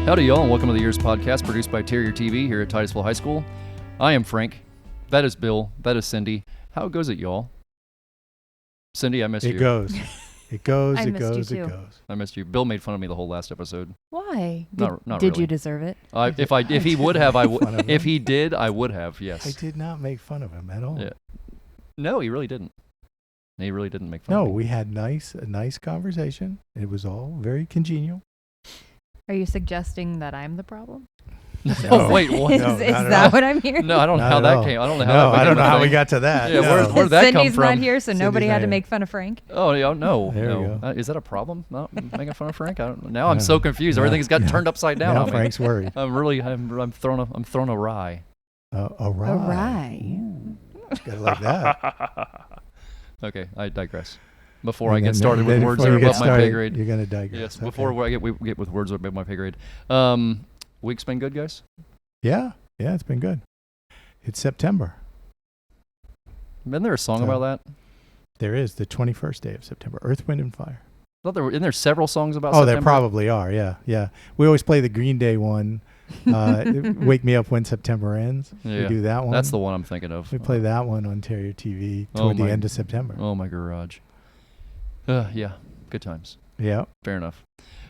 Howdy, y'all, and welcome to the EEARSS Podcast, produced by Terrier TV here at Titusville High School. I am Frank. That is Bill. That is Cindy. How goes it, y'all? Cindy, I missed you. It goes. It goes. I It missed you goes. It too. goes. I missed you. Bill made fun of me the whole last episode. Why? Not Did really. you deserve it? If he would have, I would. Fun of him. If he did, I would have. Yes. I did not make fun of him at all. Yeah. No, he really didn't. He really didn't make fun of No, me. we had a nice conversation. It was all very congenial. Are you suggesting that I'm the problem? Oh, wait. What? Is, No, is not at that all. what I'm hearing? No, I don't know Not how at that all. came. I don't know how No, that I don't know became a how we thing. got to that. Yeah, No. where'd that come Cindy's from? not here, so Cindy's nobody not had to here. make fun of Frank. Oh, yeah, no. There we no. go. Is that a problem? Not making fun of Frank? I don't. Now I'm No. so confused. No. Everything's got Yeah. turned upside down. Now on me. Frank's worried. I'm thrown awry. A rye. A rye. Ooh, gotta like that. Okay, I digress. Before I And get then- started with then words before that are you get above my pay started, grade. You're gonna digress. Yes, Okay. before we get with words above my pay grade. Week's been good, guys? Yeah, it's been good. It's September. Isn't there a song So- about that? There is the 21st day of September. Earth, Wind, and Fire. I thought isn't there several songs about Oh, September? there probably are. Yeah. We always play the Green Day one. Wake Me Up When September Ends. Yeah, We do that one. That's the one I'm thinking of. We play that one on Terrier TV Oh toward the my- end of September. Oh, my garage. Yeah, good times. Yeah. Fair enough.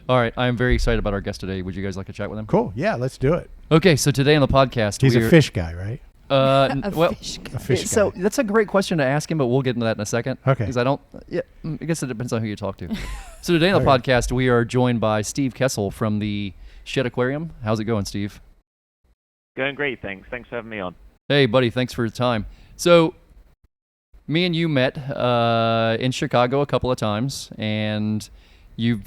All right, I am very excited about our guest today. Would you guys like to chat with him? Cool. Yeah, let's do it. Okay, so today on the podcast, He's we're, a fish guy, right? A well, fish guy. A fish so guy. that's a great question to ask him, but we'll get into that in a second. Okay. Because I guess it depends on who you talk to. So today on the Okay. podcast, we are joined by Steve Kessel from the Shed Aquarium. How's it going, Steve? Going great, thanks. Thanks for having me on. Hey, buddy, thanks for your time. So, me and you met in Chicago a couple of times, and you've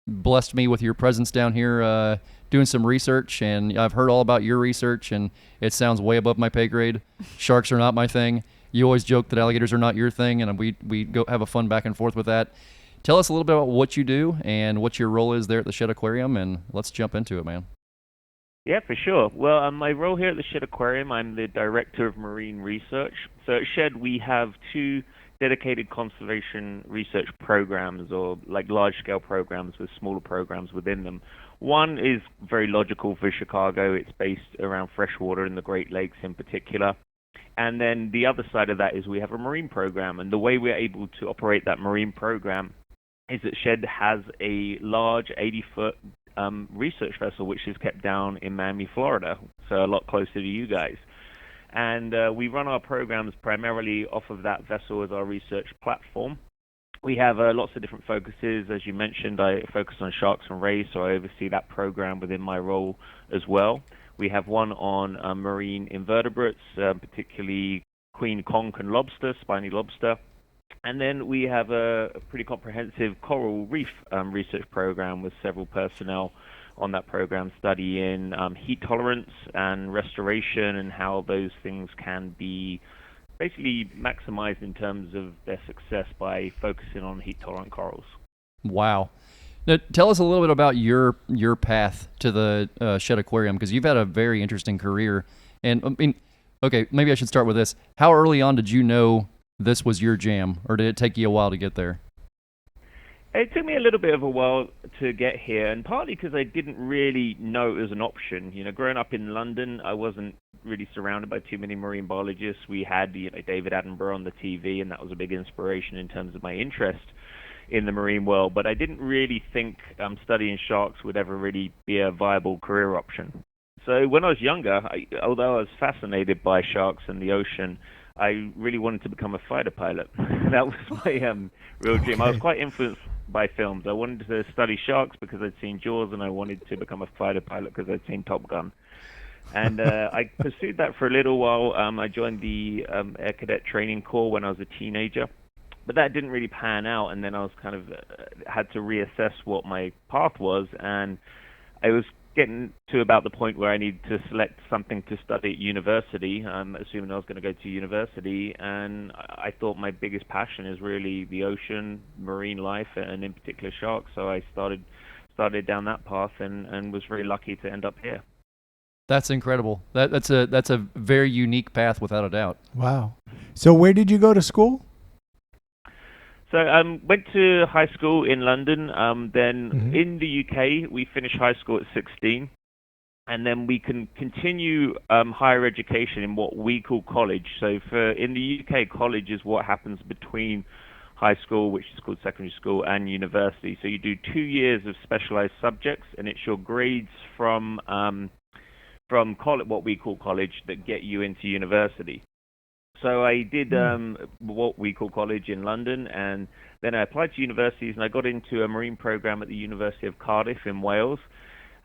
blessed me with your presence down here doing some research, and I've heard all about your research, and it sounds way above my pay grade. Sharks are not my thing. You always joke that alligators are not your thing, and we go have a fun back and forth with that. Tell us a little bit about what you do and what your role is there at the Shed Aquarium, and let's jump into it, man. Yeah, for sure. Well, my role here at the Shed Aquarium, I'm the Director of Marine Research. So at Shed, we have two dedicated conservation research programs, or like large-scale programs with smaller programs within them. One is very logical for Chicago. It's based around freshwater in the Great Lakes in particular. And then the other side of that is we have a marine program. And the way we're able to operate that marine program is that Shed has a large 80-foot research vessel, which is kept down in Miami, Florida, so a lot closer to you guys. And we run our programs primarily off of that vessel as our research platform. We have lots of different focuses. As you mentioned, I focus on sharks and rays, so I oversee that program within my role as well. We have one on marine invertebrates, particularly queen conch and lobster, spiny lobster. And then we have a pretty comprehensive coral reef research program with several personnel on that program studying heat tolerance and restoration and how those things can be basically maximized in terms of their success by focusing on heat-tolerant corals. Wow. Now, tell us a little bit about your path to the Shed Aquarium, because you've had a very interesting career. And I mean, okay, maybe I should start with this. How early on did you know this was your jam, or did it take you a while to get there? It took me a little bit of a while to get here, and partly because I didn't really know it was an option. You know, growing up in London, I wasn't really surrounded by too many marine biologists. We had, David Attenborough on the TV, and that was a big inspiration in terms of my interest in the marine world. But I didn't really think studying sharks would ever really be a viable career option. So when I was younger, although I was fascinated by sharks and the ocean, I really wanted to become a fighter pilot. That was my real dream. I was quite influenced by films. I wanted to study sharks because I'd seen Jaws, and I wanted to become a fighter pilot because I'd seen Top Gun. And I pursued that for a little while. I joined the Air Cadet Training Corps when I was a teenager, but that didn't really pan out. And then I was kind of had to reassess what my path was, and I was getting to about the point where I needed to select something to study at university, assuming I was going to go to university, and I thought my biggest passion is really the ocean, marine life, and in particular sharks, so I started down that path and was very lucky to end up here. That's incredible. That's a very unique path, without a doubt. Wow. So where did you go to school? So went to high school in London. Then Mhm. in the UK, we finished high school at 16. And then we can continue higher education in what we call college. So in the UK, college is what happens between high school, which is called secondary school, and university. So you do 2 years of specialized subjects, and it's your grades from college, what we call college, that get you into university. So I did what we call college in London, and then I applied to universities, and I got into a marine program at the University of Cardiff in Wales.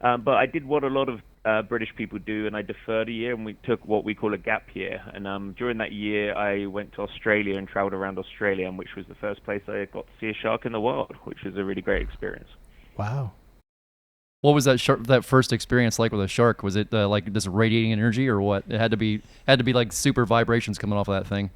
But I did what a lot of British people do, and I deferred a year, and we took what we call a gap year. And during that year, I went to Australia and traveled around Australia, and which was the first place I got to see a shark in the wild, which was a really great experience. Wow. What was that first experience like with a shark? Was it like just radiating energy, or what? It had to be like super vibrations coming off of that thing.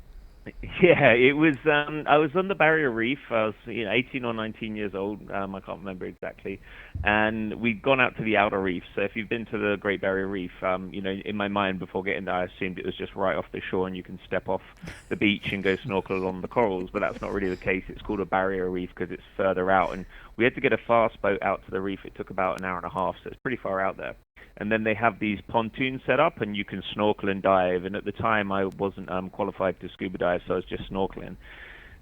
Yeah, it was. I was on the Barrier Reef. I was 18 or 19 years old. I can't remember exactly. And we'd gone out to the outer reef. So if you've been to the Great Barrier Reef, in my mind before getting there, I assumed it was just right off the shore and you can step off the beach and go snorkel along the corals. But that's not really the case. It's called a Barrier Reef because it's further out. And we had to get a fast boat out to the reef. It took about an hour and a half, so it's pretty far out there. And then they have these pontoons set up, and you can snorkel and dive. And at the time, I wasn't qualified to scuba dive, so I was just snorkeling.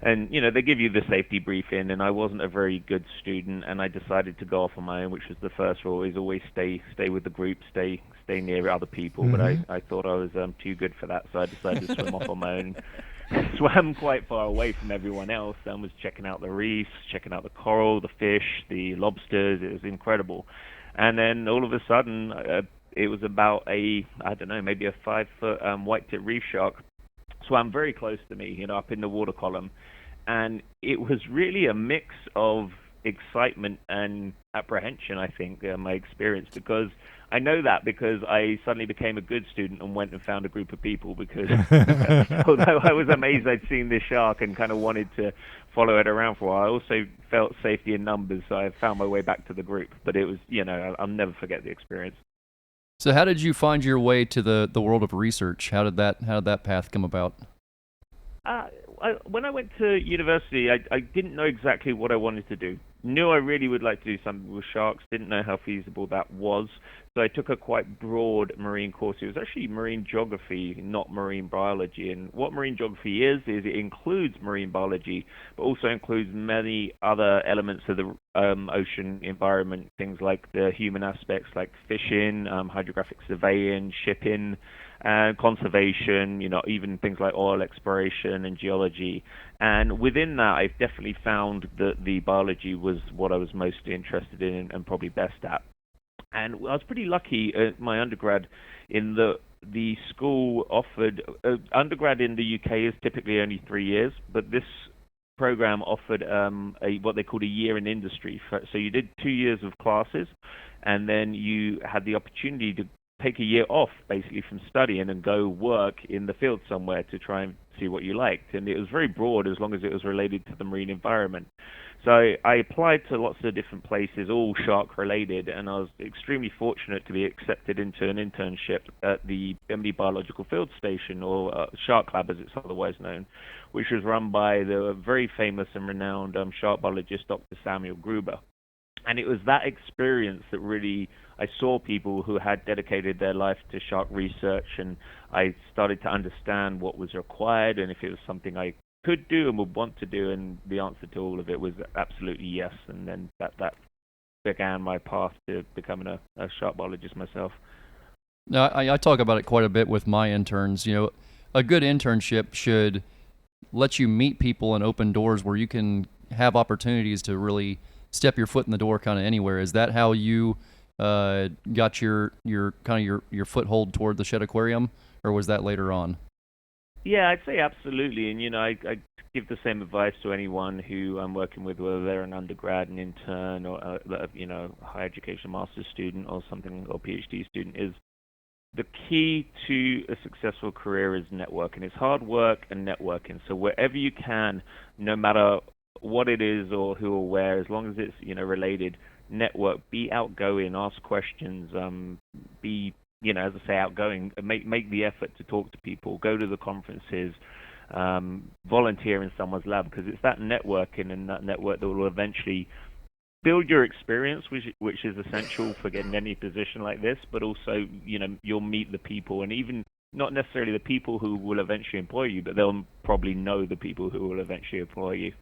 And they give you the safety briefing, and I wasn't a very good student, and I decided to go off on my own, which was the first rule: is always stay with the group, stay near other people. But I thought I was too good for that, so I decided to swim off on my own. Swam quite far away from everyone else, and was checking out the reefs, checking out the coral, the fish, the lobsters. It was incredible. And then all of a sudden, it was about maybe a 5-foot white-tip reef shark swam very close to me, up in the water column. And it was really a mix of excitement and apprehension, I think, my experience, because I know that because I suddenly became a good student and went and found a group of people because although I was amazed I'd seen this shark and kind of wanted to follow it around for a while, I also felt safety in numbers, so I found my way back to the group. But it was, I'll never forget the experience. So how did you find your way to the world of research? How did that path come about? When I went to university, I didn't know exactly what I wanted to do. Knew I really would like to do something with sharks, didn't know how feasible that was. So I took a quite broad marine course. It was actually marine geography, not marine biology. And what marine geography is it includes marine biology, but also includes many other elements of the ocean environment, things like the human aspects like fishing, hydrographic surveying, shipping, conservation, even things like oil exploration and geology. And within that, I've definitely found that the biology was what I was most interested in and probably best at. And I was pretty lucky at my undergrad in the school offered, undergrad in the UK is typically only 3 years, but this program offered what they called a year in industry. So you did 2 years of classes, and then you had the opportunity to take a year off basically from studying and go work in the field somewhere to try and see what you liked. And it was very broad as long as it was related to the marine environment. So I applied to lots of different places, all shark related, and I was extremely fortunate to be accepted into an internship at the Bimini Biological Field Station, or Shark Lab as it's otherwise known, which was run by the very famous and renowned shark biologist Dr. Samuel Gruber. And it was that experience that really, I saw people who had dedicated their life to shark research, and I started to understand what was required and if it was something I could do and would want to do, and the answer to all of it was absolutely yes. And then that began my path to becoming a shark biologist myself. Now, I talk about it quite a bit with my interns. A good internship should let you meet people and open doors where you can have opportunities to really step your foot in the door kind of anywhere. Is that how you got your foothold toward the Shed Aquarium, or was that later on? Yeah, I'd say absolutely. And, I give the same advice to anyone who I'm working with, whether they're an undergrad, an intern, or, higher education master's student or something, or PhD student, is the key to a successful career is networking. It's hard work and networking. So wherever you can, no matter what it is or who or where, as long as it's, related, network, be outgoing, ask questions, be, as I say, outgoing, make the effort to talk to people, go to the conferences, volunteer in someone's lab, because it's that networking and that network that will eventually build your experience, which is essential for getting any position like this. But also, you'll meet the people, and even not necessarily the people who will eventually employ you, but they'll probably know the people who will eventually employ you.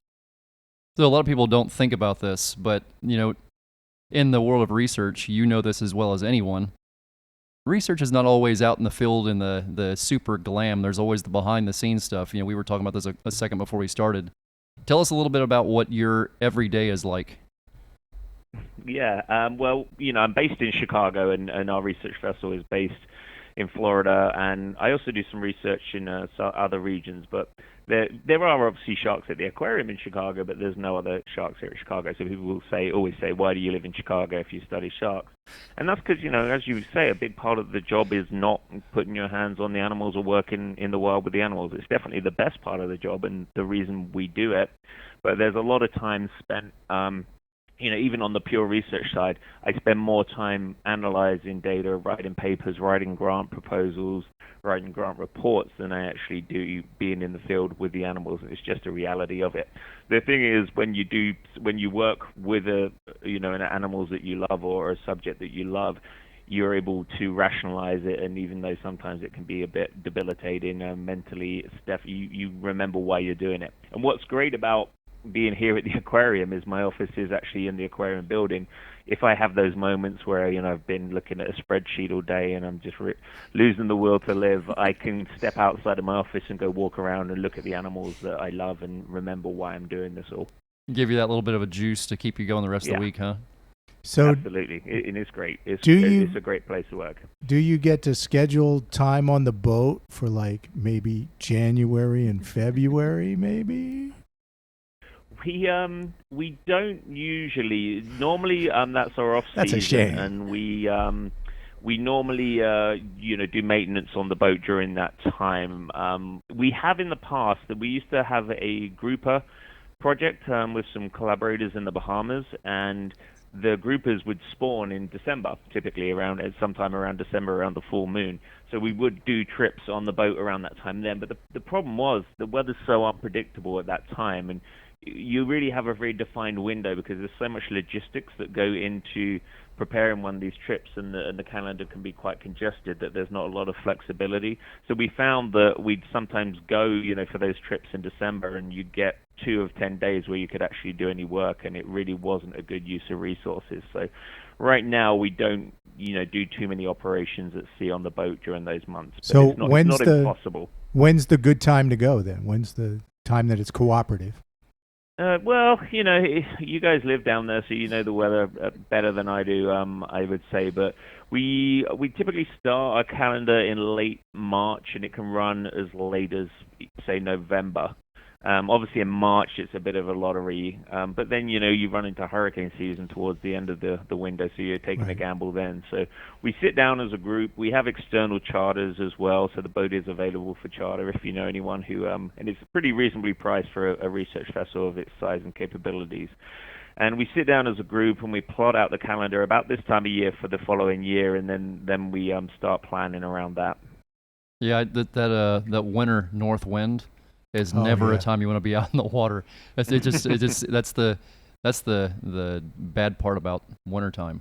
So a lot of people don't think about this, but in the world of research, this as well as anyone. Research is not always out in the field in the super glam. There's always the behind the scenes stuff. We were talking about this a second before we started. Tell us a little bit about what your everyday is like. Yeah, well, I'm based in Chicago, and our research vessel is based in Florida, and I also do some research in other regions, but there are obviously sharks at the aquarium in Chicago, but there's no other sharks here at Chicago. So people will always say, why do you live in Chicago if you study sharks? And that's because, as you say, a big part of the job is not putting your hands on the animals or working in the wild with the animals. It's definitely the best part of the job and the reason we do it. But there's a lot of time spent even on the pure research side, I spend more time analyzing data, writing papers, writing grant proposals, writing grant reports than I actually do being in the field with the animals. It's just a reality of it. The thing is, when you work with an animals that you love or a subject that you love, you're able to rationalize it, and even though sometimes it can be a bit debilitating mentally, you remember why you're doing it. And what's great about being here at the aquarium is my office is actually in the aquarium building. If I have those moments where I've been looking at a spreadsheet all day and I'm just losing the will to live, I can step outside of my office and go walk around and look at the animals that I love and remember why I'm doing this all. Give you that little bit of a juice to keep you going the rest of the week, huh? So absolutely, it is great. It's a great place to work. Do you get to schedule time on the boat for maybe January and February, maybe? We don't usually. Normally, that's our off season. That's a shame. And we normally do maintenance on the boat during that time. We have in the past that we used to have a grouper project with some collaborators in the Bahamas, and the groupers would spawn in December, typically sometime around December, around the full moon. So we would do trips on the boat around that time then. But the problem was the weather's so unpredictable at that time, and you really have a very defined window because there's so much logistics that go into preparing one of these trips, and the calendar can be quite congested, that there's not a lot of flexibility. So we found that we'd sometimes go, for those trips in December, and you'd get 2 of 10 days where you could actually do any work, and it really wasn't a good use of resources. So right now we don't, do too many operations at sea on the boat during those months. But so it's not impossible. When's the good time to go then? When's the time that it's cooperative? Well, you guys live down there, so you know the weather better than I do, I would say. But we typically start our calendar in late March, and it can run as late as, say, November. Obviously, in March, it's a bit of a lottery. But then, you run into hurricane season towards the end of the window, so you're taking a gamble then. So we sit down as a group. We have external charters as well, so the boat is available for charter if you know anyone who, and it's pretty reasonably priced for a research vessel of its size and capabilities. And we sit down as a group and we plot out the calendar about this time of year for the following year, and then we start planning around that. Yeah, that winter north wind is never a time you want to be out in the water. That's the bad part about wintertime.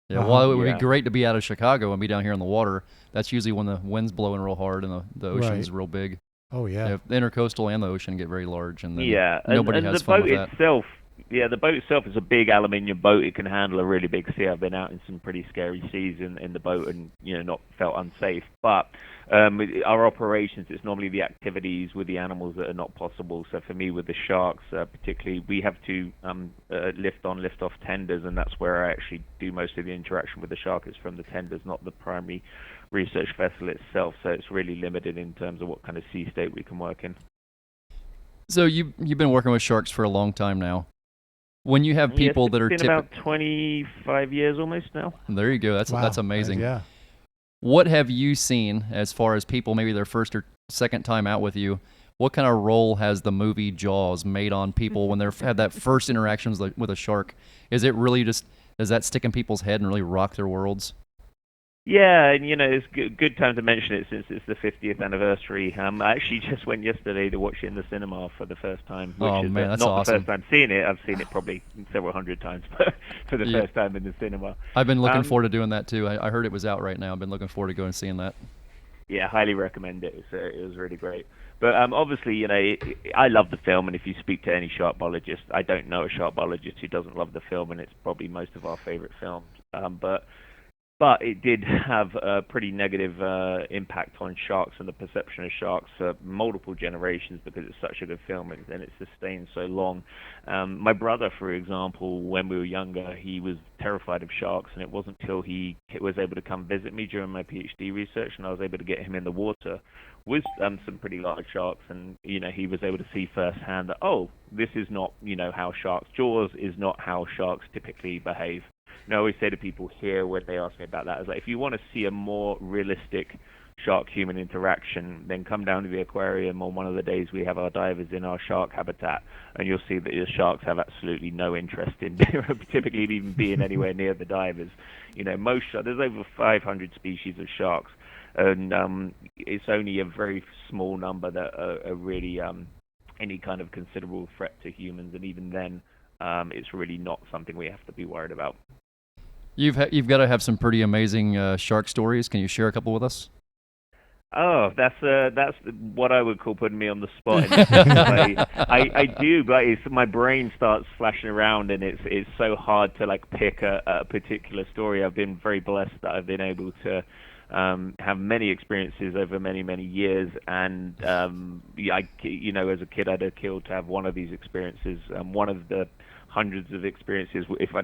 Yeah, while it would be great to be out of Chicago and be down here in the water, that's usually when the wind's blowing real hard and the ocean's real big. Oh yeah. The intercoastal and the ocean get very large, and then nobody has the fun boat with that. Itself. Yeah, the boat itself is a big aluminium boat. It can handle a really big sea. I've been out in some pretty scary seas in the boat and, not felt unsafe. But our operations, it's normally the activities with the animals that are not possible. So for me, with the sharks, particularly, we have to lift on, lift off tenders, and that's where I actually do most of the interaction with the shark is from the tenders, not the primary research vessel itself. So it's really limited in terms of what kind of sea state we can work in. So you've been working with sharks for a long time now. When you have people that are it's been about 25 years almost now. There you go. That's amazing. Yeah. What have you seen as far as people, maybe their first or second time out with you? What kind of role has the movie Jaws made on people when they've had that first interactions with a shark? Is it really does that stick in people's head and really rock their worlds? Yeah, and it's good time to mention it since it's the 50th anniversary. I actually just went yesterday to watch it in the cinema for the first time, which Oh is man, that's not awesome. the first time seeing it. I've seen it probably several hundred times, but for the Yeah. first time in the cinema. I've been looking Um, forward to doing that too. I heard it was out right now. I've been looking forward to going and seeing that. Yeah, highly recommend it. It was really great. But obviously, I love the film, and if you speak to any shark biologist, I don't know a shark biologist who doesn't love the film, and it's probably most of our favorite films. But it did have a pretty negative impact on sharks and the perception of sharks for multiple generations because it's such a good film and it's sustained so long. My brother, for example, when we were younger, he was terrified of sharks, and it wasn't until he was able to come visit me during my PhD research and I was able to get him in the water with some pretty large sharks, and he was able to see firsthand that, oh, this is not how sharks, Jaws is not how sharks typically behave. And I always say to people here when they ask me about that, is like, if you want to see a more realistic shark-human interaction, then come down to the aquarium on one of the days we have our divers in our shark habitat, and you'll see that the sharks have absolutely no interest in typically even being anywhere near the divers. There's over 500 species of sharks, and it's only a very small number that are really any kind of considerable threat to humans, and even then, it's really not something we have to be worried about. You've got to have some pretty amazing shark stories. Can you share a couple with us? Oh, that's what I would call putting me on the spot. In this way. I do, but my brain starts flashing around, and it's so hard to pick a particular story. I've been very blessed that I've been able to have many experiences over many years, and as a kid I'd have killed to have one of these experiences. One of the hundreds of experiences, if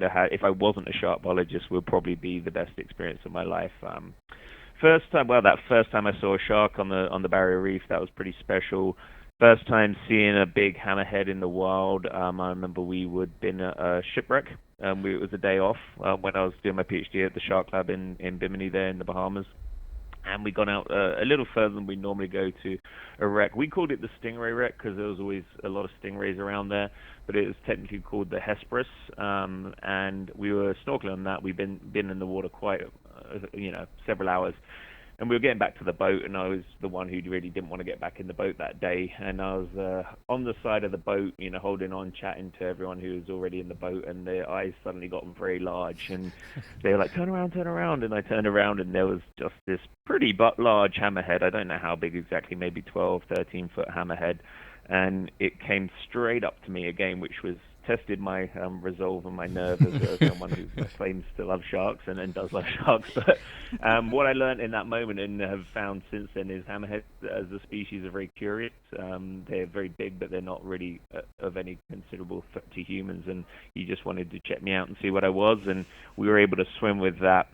I wasn't a shark biologist, would probably be the best experience of my life. That first time I saw a shark on the Barrier Reef, that was pretty special. First time seeing a big hammerhead in the wild, I remember we would been at a shipwreck. It was a day off when I was doing my PhD at the Shark Lab in Bimini there in the Bahamas. And we gone out a little further than we normally go to a wreck. We called it the Stingray wreck because there was always a lot of stingrays around there, but it was technically called the Hesperus. And we were snorkeling on that. We've been in the water quite, several hours. And we were getting back to the boat, and I was the one who really didn't want to get back in the boat that day. And I was on the side of the boat, holding on, chatting to everyone who was already in the boat, and their eyes suddenly got very large. And they were like, turn around. And I turned around, and there was just this pretty large hammerhead. I don't know how big exactly, maybe 12, 13-foot hammerhead. And it came straight up to me again, which was tested my resolve and my nerve as someone who claims to love sharks and does love sharks. But what I learned in that moment and have found since then is hammerheads as a species are very curious. They're very big, but they're not really of any considerable threat to humans. And he just wanted to check me out and see what I was. And we were able to swim with that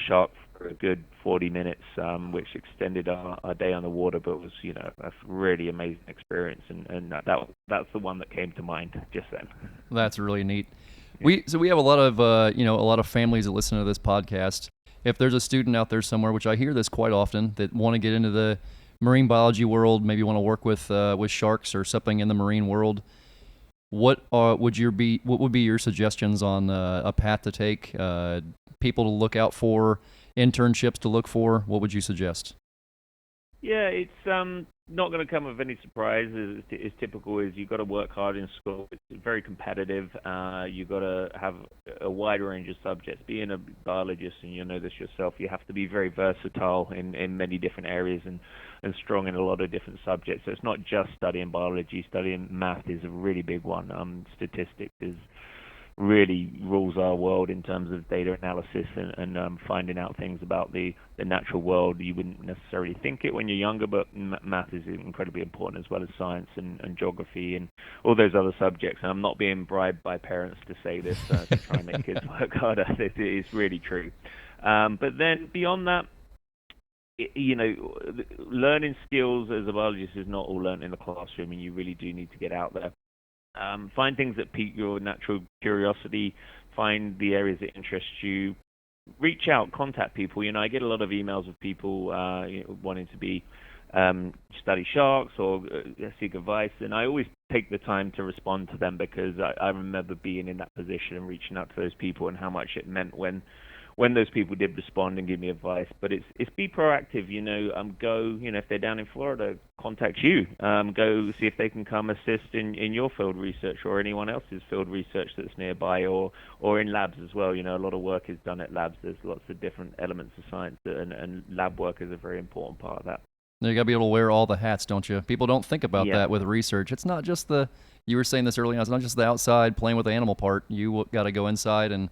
shark for a good 40 minutes, which extended our day on the water, but was, a really amazing experience, and that's the one that came to mind just then. That's really neat. We have a lot of a lot of families that listen to this podcast. If there's a student out there somewhere, which I hear this quite often, that want to get into the marine biology world, maybe want to work with sharks or something in the marine world, what would be your suggestions on a path to take, people to look out for, internships to look for? What would you suggest? Yeah, it's not going to come with any surprises. It's typical is you've got to work hard in school. It's very competitive. You've got to have a wide range of subjects. Being a biologist, and you know this yourself, you have to be very versatile in many different areas and strong in a lot of different subjects. So it's not just studying biology. Studying math is a really big one. Statistics really rules our world in terms of data analysis and finding out things about the natural world. You wouldn't necessarily think it when you're younger, but math is incredibly important, as well as science and geography and all those other subjects. And I'm not being bribed by parents to say this to try and make kids work harder. It is really true. But then beyond that, learning skills as a biologist is not all learned in the classroom, and you really do need to get out there. Find things that pique your natural curiosity, find the areas that interest you, reach out, contact people. I get a lot of emails of people wanting to study sharks or seek advice, and I always take the time to respond to them because I remember being in that position and reaching out to those people and how much it meant when when those people did respond and give me advice. But it's be proactive, go, if they're down in Florida, contact you. Go see if they can come assist in your field research or anyone else's field research that's nearby, or in labs as well. A lot of work is done at labs. There's lots of different elements of science, and lab work is a very important part of that. You got to be able to wear all the hats, don't you? People don't think about Yeah. that with research. It's not just you were saying this earlier on, it's not just the outside playing with the animal part. You got to go inside and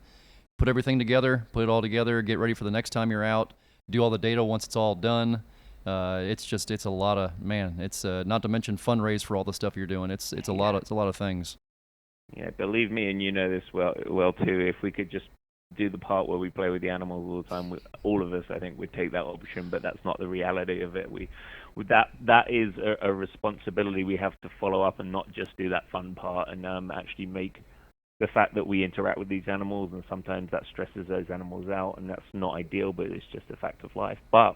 put everything together, put it all together, get ready for the next time you're out, do all the data once it's all done. It's a lot of, it's not to mention fundraise for all the stuff you're doing. It's a lot of things. Yeah, believe me, and you know this well too. If we could just do the part where we play with the animals all the time, all of us, I think, would take that option. But that's not the reality of it. That is a responsibility we have to follow up, and not just do that fun part, and actually make the fact that we interact with these animals, and sometimes that stresses those animals out, and that's not ideal, but it's just a fact of life. But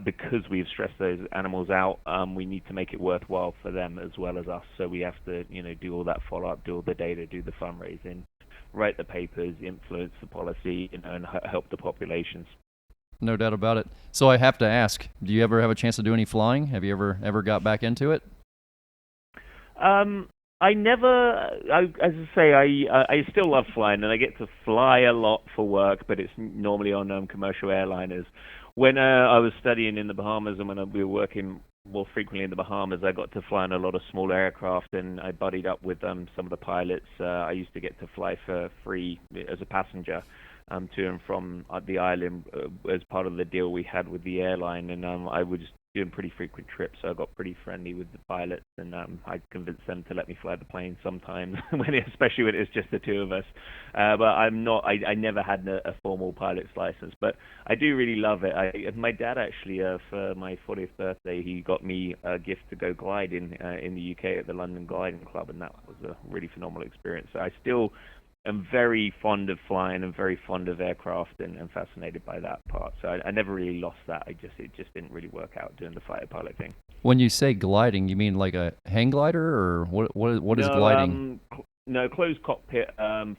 because we've stressed those animals out, we need to make it worthwhile for them as well as us. So we have to, do all that follow-up, do all the data, do the fundraising, write the papers, influence the policy, and help the populations. No doubt about it. So I have to ask, do you ever have a chance to do any flying? Have you ever got back into it? I still love flying, and I get to fly a lot for work, but it's normally on commercial airliners. When I was studying in the Bahamas, and when we were working more frequently in the Bahamas, I got to fly in a lot of small aircraft, and I buddied up with some of the pilots. I used to get to fly for free as a passenger to and from the island as part of the deal we had with the airline, and I was doing pretty frequent trips, so I got pretty friendly with the pilots, and I convinced them to let me fly the plane sometimes, especially when it's just the two of us. But I never had a formal pilot's license, but I do really love it. My dad actually, for my 40th birthday, he got me a gift to go gliding in the UK at the London Gliding Club, and that was a really phenomenal experience. So I still am very fond of flying and very fond of aircraft, and fascinated by that part. So I never really lost that. It just didn't really work out doing the fighter pilot thing. When you say gliding, you mean like a hang glider, or what is gliding? No, closed cockpit,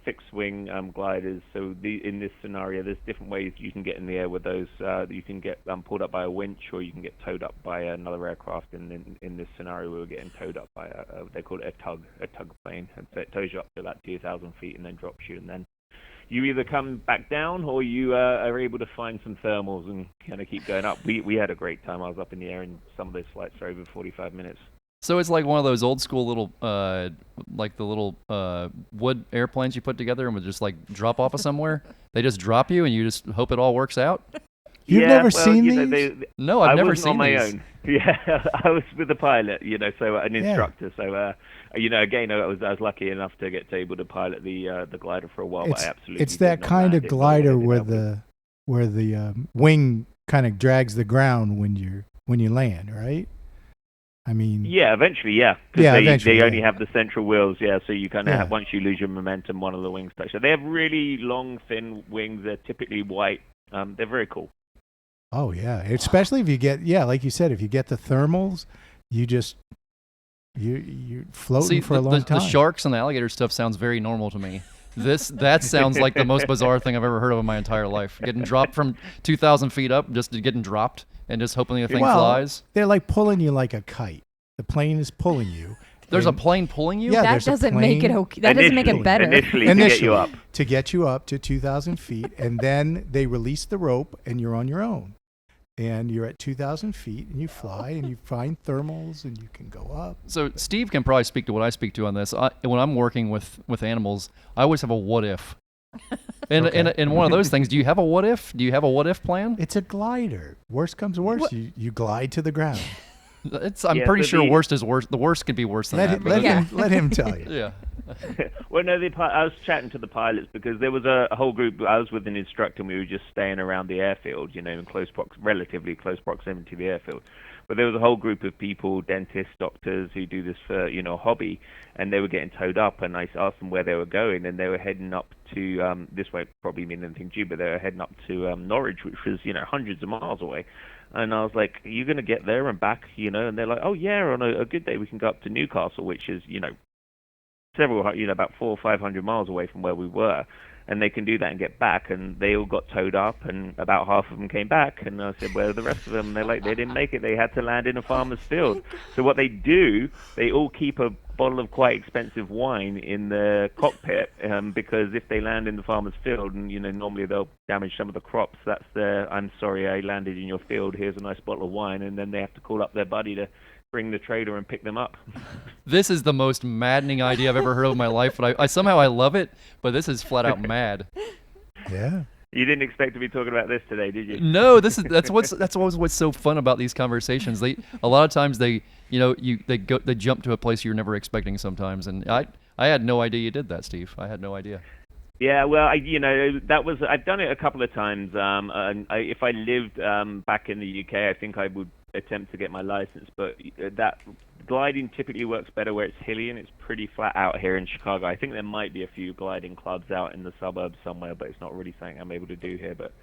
fixed wing gliders. So in this scenario, there's different ways you can get in the air with those. You can get pulled up by a winch, or you can get towed up by another aircraft. And in this scenario, we were getting towed up by they call it a tug plane. And so it tows you up to about 2,000 feet and then drops you. And then you either come back down, or you are able to find some thermals and kind of keep going up. We had a great time. I was up in the air in some of those flights for over 45 minutes. So it's like one of those old school little, like the little wood airplanes you put together and would just like drop off of somewhere. They just drop you, and you just hope it all works out. You've never seen these? No, I've never I wasn't seen on my these. own. Yeah, I was with the pilot, so an instructor. So, again, I was lucky enough to get able to pilot the glider for a while. But I absolutely it's that kind of glider where the wing kind of drags the ground when you land, right? I mean, yeah, eventually, yeah. They only have the central wheels, yeah. So you kind of have, once you lose your momentum, one of the wings touch. So they have really long, thin wings. They're typically white. They're very cool. Oh yeah, especially if you get like you said, if you get the thermals, you're floating for a long time. The sharks and the alligator stuff sounds very normal to me. That sounds like the most bizarre thing I've ever heard of in my entire life. Getting dropped from 2,000 feet up, just getting dropped, and just hoping the thing flies. They're like pulling you like a kite. The plane is pulling you. There's a plane pulling you? Yeah, that doesn't make it okay. That doesn't make it better. Initially, to get you up to 2,000 feet, and then they release the rope, and you're on your own. And you're at 2,000 feet, and you fly, and you find thermals, and you can go up. So Steve can probably speak to what I speak to on this. When I'm working with animals, I always have a what if. And in one of those things, do you have a what if? Do you have a what if plan? It's a glider. Worst comes to worst, you glide to the ground. I'm pretty sure worst is worse. The worst could be worse than that. Let him tell you. Yeah. Well, no, I was chatting to the pilots because there was a whole group. I was with an instructor, and we were just staying around the airfield, in relatively close proximity to the airfield. But there was a whole group of people, dentists, doctors, who do this for, a hobby, and they were getting towed up, and I asked them where they were going, and they were heading up to, this won't probably mean anything to you, but they were heading up to Norwich, which was, hundreds of miles away. And I was like, are you going to get there and back, And they're like, oh, yeah, on a good day we can go up to Newcastle, which is, several, about 400 or 500 miles away from where we were. and they can do that and get back. And they all got towed up, and about half of them came back. And I said, where are the rest of them? And they're like, they didn't make it. They had to land in a farmer's field. So what they do, they all keep a bottle of quite expensive wine in the cockpit, because if they land in the farmer's field, and normally they'll damage some of the crops, that's I'm sorry I landed in your field, here's a nice bottle of wine, and then they have to call up their buddy to bring the trailer and pick them up. This is the most maddening idea I've ever heard of in my life, but I somehow I love it, but this is flat out mad. Yeah. You didn't expect to be talking about this today, did you? No, that's always what's so fun about these conversations. A lot of times they jump to a place you're never expecting sometimes, and I had no idea you did that, Steve. I had no idea. Yeah, well, I've done it a couple of times. If I lived back in the UK, I think I would attempt to get my license, but that gliding typically works better where it's hilly, and it's pretty flat out here in Chicago. I think there might be a few gliding clubs out in the suburbs somewhere, but it's not really something I'm able to do here. But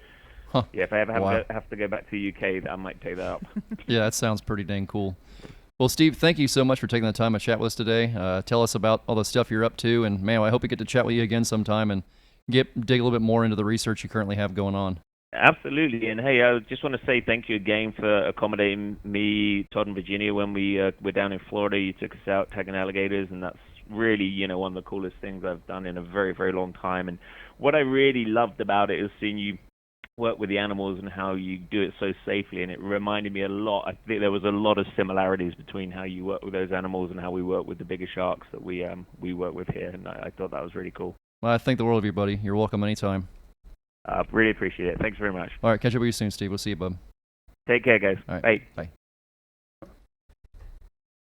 yeah, if I ever have to go back to the UK, I might take that up. Yeah, that sounds pretty dang cool. Well, Steve, thank you so much for taking the time to chat with us today. Tell us about all the stuff you're up to, and man, I hope we get to chat with you again sometime and dig a little bit more into the research you currently have going on. Absolutely, and hey, I just want to say thank you again for accommodating me, Todd, and Virginia when we were down in Florida. You took us out tagging alligators, and that's really, one of the coolest things I've done in a very, very long time. And what I really loved about it is seeing you work with the animals and how you do it so safely, and it reminded me a lot. I think there was a lot of similarities between how you work with those animals and how we work with the bigger sharks that we work with here, and I thought that was really cool. Well, I thank the world of you, buddy. You're welcome anytime. Really appreciate it. Thanks very much. All right, catch up with you soon, Steve. We'll see you, bub. Take care, guys. All right, bye.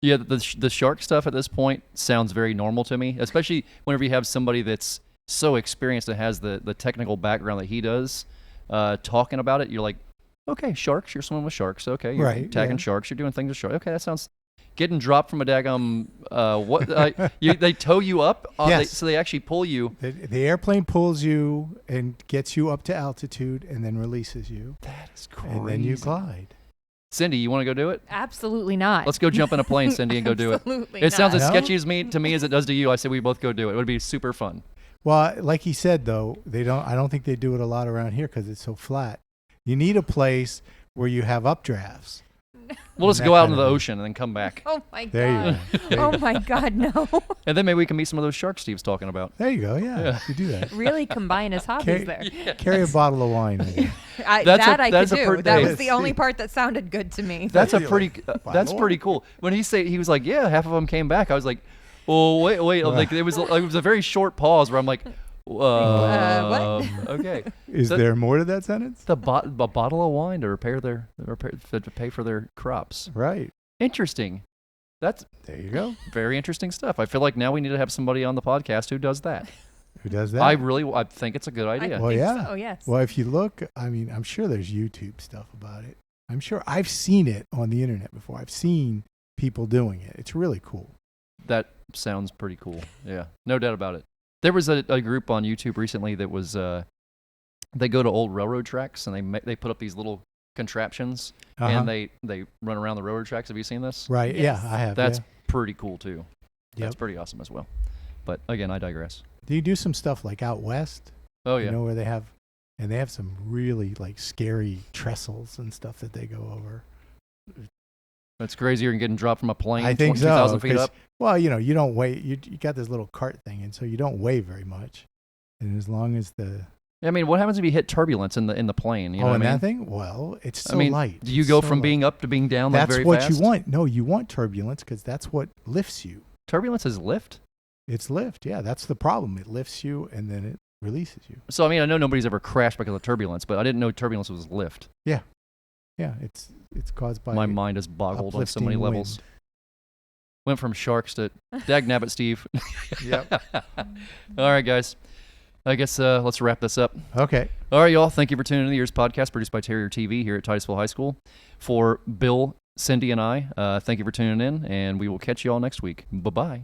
Yeah, the shark stuff at this point sounds very normal to me, especially whenever you have somebody that's so experienced and has the technical background that he does, talking about it. You're like, okay, sharks, you're swimming with sharks. Okay, you're tagging sharks, you're doing things with sharks. Okay, that sounds... Getting dropped from a daggum, they tow you up? Yes. So they actually pull you. The airplane pulls you and gets you up to altitude and then releases you. That is crazy. And then you glide. Cindy, you want to go do it? Absolutely not. Let's go jump in a plane, Cindy, and go do it. Absolutely It sounds as No? sketchy to me as it does to you. I say we both go do it. It would be super fun. Well, like he said, though, I don't think they do it a lot around here because it's so flat. You need a place where you have updrafts. We'll just go out into the ocean and then come back. Oh my God. There you go. Oh my God, no. And then maybe we can meet some of those sharks Steve's talking about. There you go. Yeah, you do that. Really combine his hobbies there. Carry a bottle of wine with you. I could do. That was Yes. the only part that sounded good to me. That's pretty cool. When he was like, yeah, half of them came back. I was like, oh wait. Like it was a very short pause where I'm like, what? Okay. Is there more to that sentence? A bottle of wine to pay for their crops. Right. Interesting. There you go. Very interesting stuff. I feel like now we need to have somebody on the podcast who does that. Who does that? I think it's a good idea. Well, yeah. So, yes. Well, if you look, I mean, I'm sure there's YouTube stuff about it. I'm sure I've seen it on the internet before. I've seen people doing it. It's really cool. That sounds pretty cool. Yeah, no doubt about it. There was a group on YouTube recently that was they go to old railroad tracks and they put up these little contraptions and they run around the railroad tracks. Have you seen this? Right. Yes. Yeah, I have. That's pretty cool too. That's Yep. pretty awesome as well. But again, I digress. Do you do some stuff like out west? Oh yeah. You know where they have some really like scary trestles and stuff that they go over. It's crazier than getting dropped from a plane. I think so. 2,000 feet up. Well, you don't weigh. You got this little cart thing, and so you don't weigh very much. And as long as I mean, what happens if you hit turbulence in the plane? You know what I mean? that thing? Well, it's so light. Do you It's go so from light. being up to being down like That's very what fast? you want. No, you want turbulence because that's what lifts you. Turbulence is lift? It's lift. Yeah, that's the problem. It lifts you and then it releases you. So, I mean, I know nobody's ever crashed because of turbulence, but I didn't know turbulence was lift. Yeah, it's caused by My mind is boggled on so many uplifting levels. wind. Went from sharks to dagnabbit, Steve. Yep. All right, guys. I guess let's wrap this up. Okay. All right, y'all. Thank you for tuning in to the EEARSS podcast produced by Terrier TV here at Titusville High School. For Bill, Cindy, and I, thank you for tuning in, and we will catch you all next week. Bye-bye.